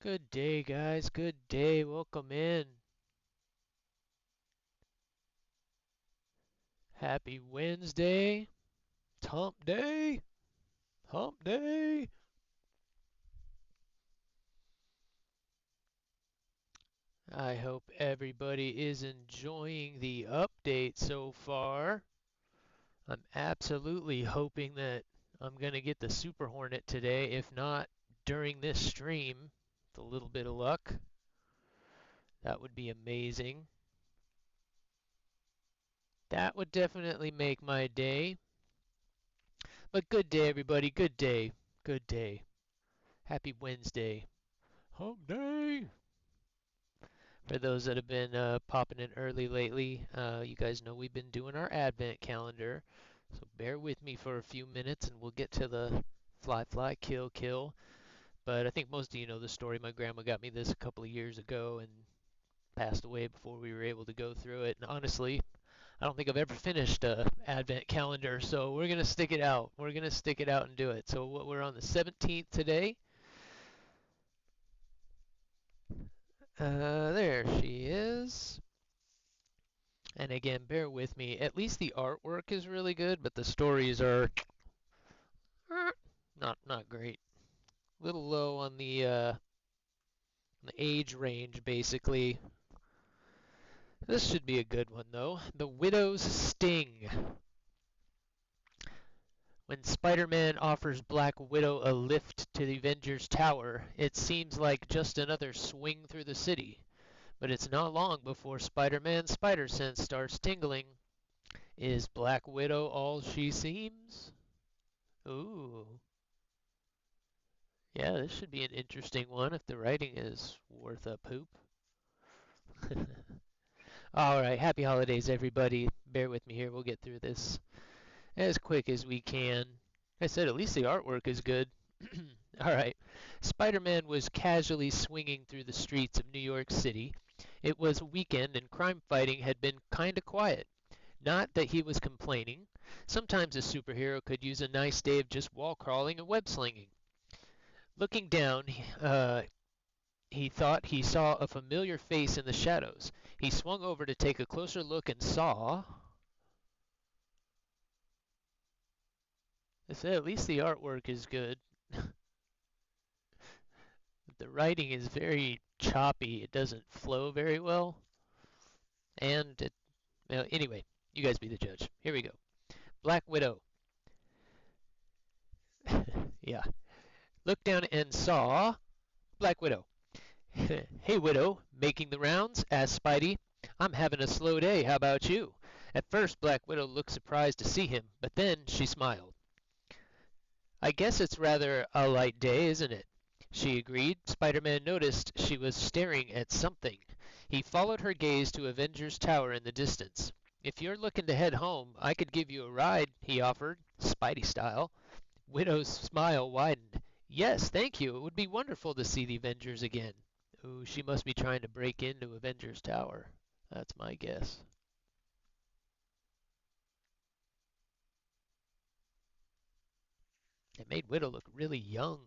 Good day, guys. Good day. Welcome in. Happy Wednesday. It's hump day. Hump day. I hope everybody is enjoying the update so far. I'm absolutely hoping that I'm going to get the Super Hornet today. If not, during this stream, with a little bit of luck. That would be amazing. That would definitely make my day. But good day, everybody. Good day. Good day. Happy Wednesday. Hump day. For those that have been popping in early lately, you guys know we've been doing our Advent calendar. So bear with me for a few minutes and we'll get to the fly, fly, kill, kill. But I think most of you know the story. My grandma got me this a couple of years ago and passed away before we were able to go through it. And honestly, I don't think I've ever finished a Advent calendar, so we're gonna stick it out. We're gonna stick it out and do it. So we're on the 17th today. There she is. And again, bear with me. At least the artwork is really good, but the stories are not great. A little low on the age range, basically. This should be a good one, though. The Widow's Sting. When Spider-Man offers Black Widow a lift to the Avengers Tower, it seems like just another swing through the city. But it's not long before Spider-Man's spider sense starts tingling. Is Black Widow all she seems? Ooh. Yeah, this should be an interesting one if the writing is worth a poop. Alright, happy holidays, everybody. Bear with me here. We'll get through this as quick as we can. Like I said, at least the artwork is good. Alright. Spider-Man was casually swinging through the streets of New York City. It was a weekend and crime fighting had been kinda quiet. Not that he was complaining. Sometimes a superhero could use a nice day of just wall crawling and web slinging. Looking down, he thought he saw a familiar face in the shadows. He swung over to take a closer look and saw. I said, at least the artwork is good. The writing is very choppy. It doesn't flow very well. And anyway, you guys be the judge. Here we go. Black Widow. Yeah. Looked down and saw Black Widow. Hey, Widow, making the rounds? Asked Spidey. I'm having a slow day. How about you? At first, Black Widow looked surprised to see him, but then she smiled. I guess it's rather a light day, isn't it? She agreed. Spider-Man noticed she was staring at something. He followed her gaze to Avengers Tower in the distance. If you're looking to head home, I could give you a ride, he offered, Spidey style. Widow's smile widened. Yes, thank you. It would be wonderful to see the Avengers again. Ooh, she must be trying to break into Avengers Tower. That's my guess. It made Widow look really young.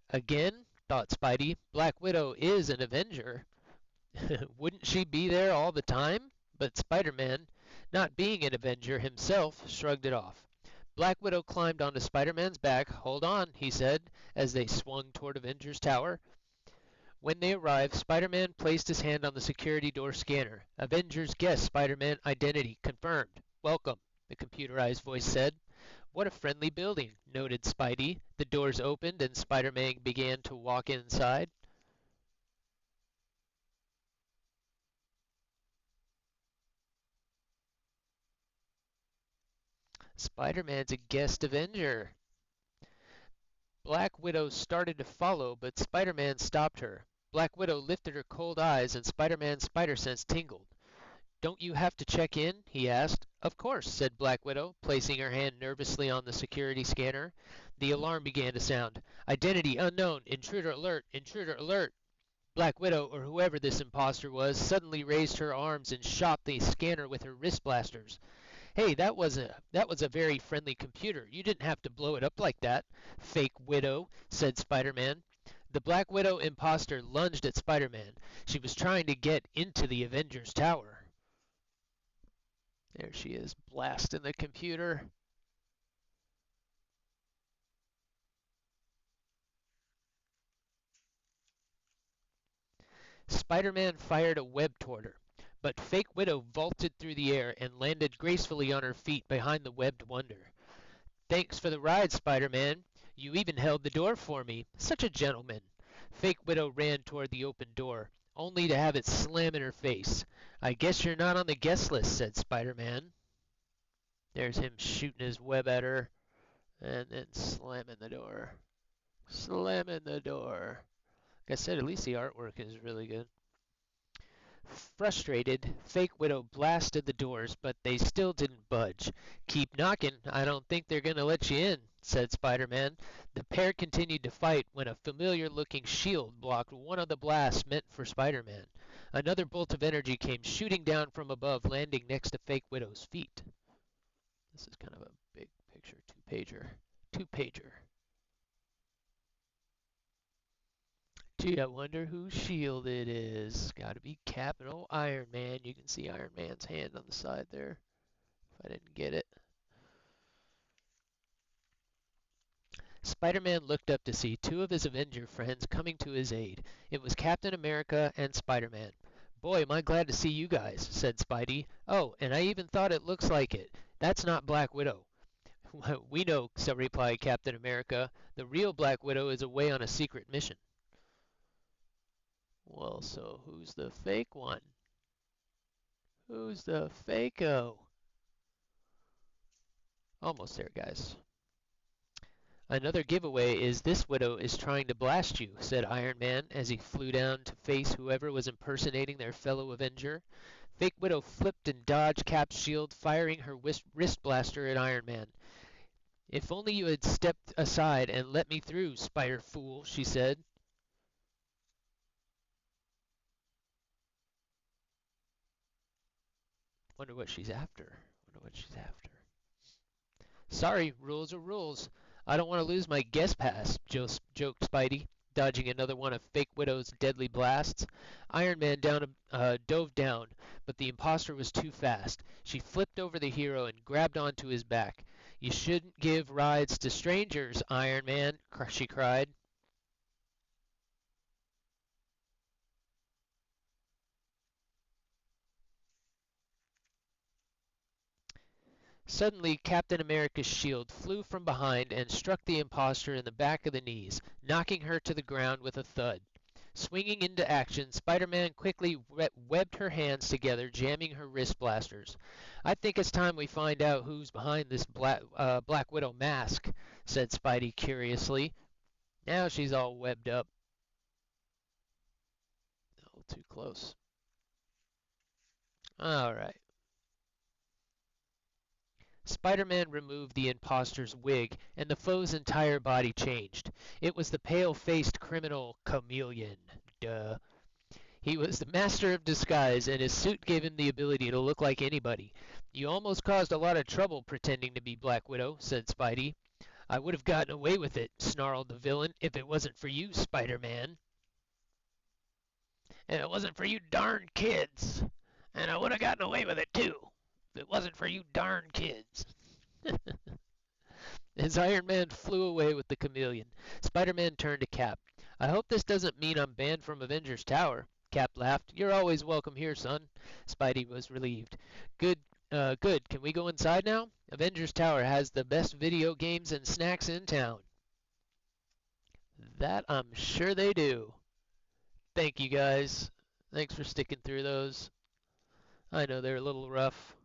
Again, thought Spidey, Black Widow is an Avenger. Wouldn't she be there all the time? But Spider-Man, not being an Avenger himself, shrugged it off. Black Widow climbed onto Spider-Man's back. Hold on, he said, as they swung toward Avengers Tower. When they arrived, Spider-Man placed his hand on the security door scanner. Avengers guest Spider-Man identity confirmed. Welcome, the computerized voice said. What a friendly building, noted Spidey. The doors opened and Spider-Man began to walk inside. Spider-Man's a guest Avenger. Black Widow started to follow, but Spider-Man stopped her. Black Widow lifted her cold eyes and Spider-Man's spider sense tingled. Don't you have to check in? He asked. Of course, said Black Widow, placing her hand nervously on the security scanner. The alarm began to sound. Identity unknown. Intruder alert. Intruder alert. Black Widow, or whoever this imposter was, suddenly raised her arms and shot the scanner with her wrist blasters. Hey, that was a very friendly computer. You didn't have to blow it up like that, fake Widow, said Spider-Man. The Black Widow imposter lunged at Spider-Man. She was trying to get into the Avengers Tower. There she is, blasting the computer. Spider-Man fired a web toward her, but Fake Widow vaulted through the air and landed gracefully on her feet behind the webbed wonder. "Thanks for the ride, Spider-Man. You even held the door for me. Such a gentleman." Fake Widow ran toward the open door, only to have it slam in her face. "I guess you're not on the guest list," said Spider-Man. There's him shooting his web at her and then slamming the door. Slamming the door. Like I said, at least the artwork is really good. Frustrated, Fake Widow blasted the doors, but they still didn't budge. "Keep knocking. I don't think they're going to let you in," said Spider-Man. The pair continued to fight when a familiar-looking shield blocked one of the blasts meant for Spider-Man. Another bolt of energy came shooting down from above, landing next to Fake Widow's feet. This is kind of a big picture, two-pager. Two-pager. Gee, I wonder whose shield it is. Gotta be Cap and old Iron Man. You can see Iron Man's hand on the side there, if I didn't get it. Spider-Man looked up to see two of his Avenger friends coming to his aid. It was Captain America and Spider-Man. "Boy, am I glad to see you guys," said Spidey. "Oh, and I even thought it looks like it. That's not Black Widow." "We know," so replied Captain America. "The real Black Widow is away on a secret mission." Well, so who's the fake one? Who's the fake-o? Almost there, guys. "Another giveaway is this Widow is trying to blast you," said Iron Man as he flew down to face whoever was impersonating their fellow Avenger. Fake Widow flipped and dodged Cap's shield, firing her wrist blaster at Iron Man. "If only you had stepped aside and let me through, Spider-Fool," she said. Wonder what she's after. "Sorry, rules are rules. I don't want to lose my guest pass," joked Spidey, dodging another one of Fake Widow's deadly blasts. Iron Man dove down, but the imposter was too fast. She flipped over the hero and grabbed onto his back. "You shouldn't give rides to strangers, Iron Man," she cried. Suddenly Captain America's shield flew from behind and struck the imposter in the back of the knees, knocking her to the ground with a thud. Swinging into action, Spider-Man quickly webbed her hands together, jamming her wrist blasters. "I think it's time we find out who's behind this Black Widow mask," said Spidey curiously. Now she's all webbed up. Oh, too close. All right. Spider-Man removed the imposter's wig, and the foe's entire body changed. It was the pale-faced criminal Chameleon. Duh. He was the master of disguise, and his suit gave him the ability to look like anybody. "You almost caused a lot of trouble pretending to be Black Widow," said Spidey. "I would have gotten away with it," snarled the villain, "if it wasn't for you, Spider-Man." "And it wasn't for you darn kids. And I would have gotten away with it, too, if it wasn't for you darn kids." As Iron Man flew away with the chameleon, Spider-Man turned to Cap. "I hope this doesn't mean I'm banned from Avengers Tower." Cap laughed. "You're always welcome here, son." Spidey was relieved. Good. Good. Can we go inside now? Avengers Tower has the best video games and snacks in town." That I'm sure they do. Thank you, guys. Thanks for sticking through those. I know they're a little rough.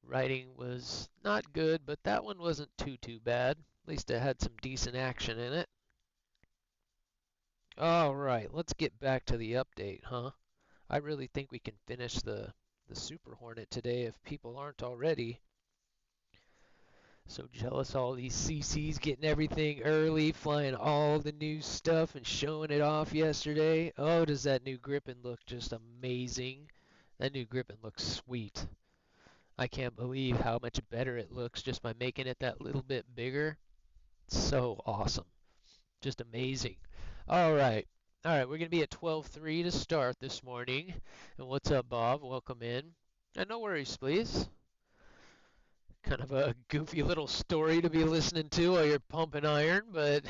Writing was not good, but that one wasn't too bad. At least it had some decent action in it. All right, let's get back to the update, huh? I really think we can finish the Super Hornet today if people aren't already. So jealous all these CCs getting everything early, flying all the new stuff and showing it off yesterday. Oh, does that new Griffin look just amazing. That new Griffin looks sweet. I can't believe how much better it looks just by making it that little bit bigger. So awesome. Just amazing. All right. All right, we're going to be at 12:03 to start this morning. And what's up, Bob? Welcome in. And no worries, please. Kind of a goofy little story to be listening to while you're pumping iron, but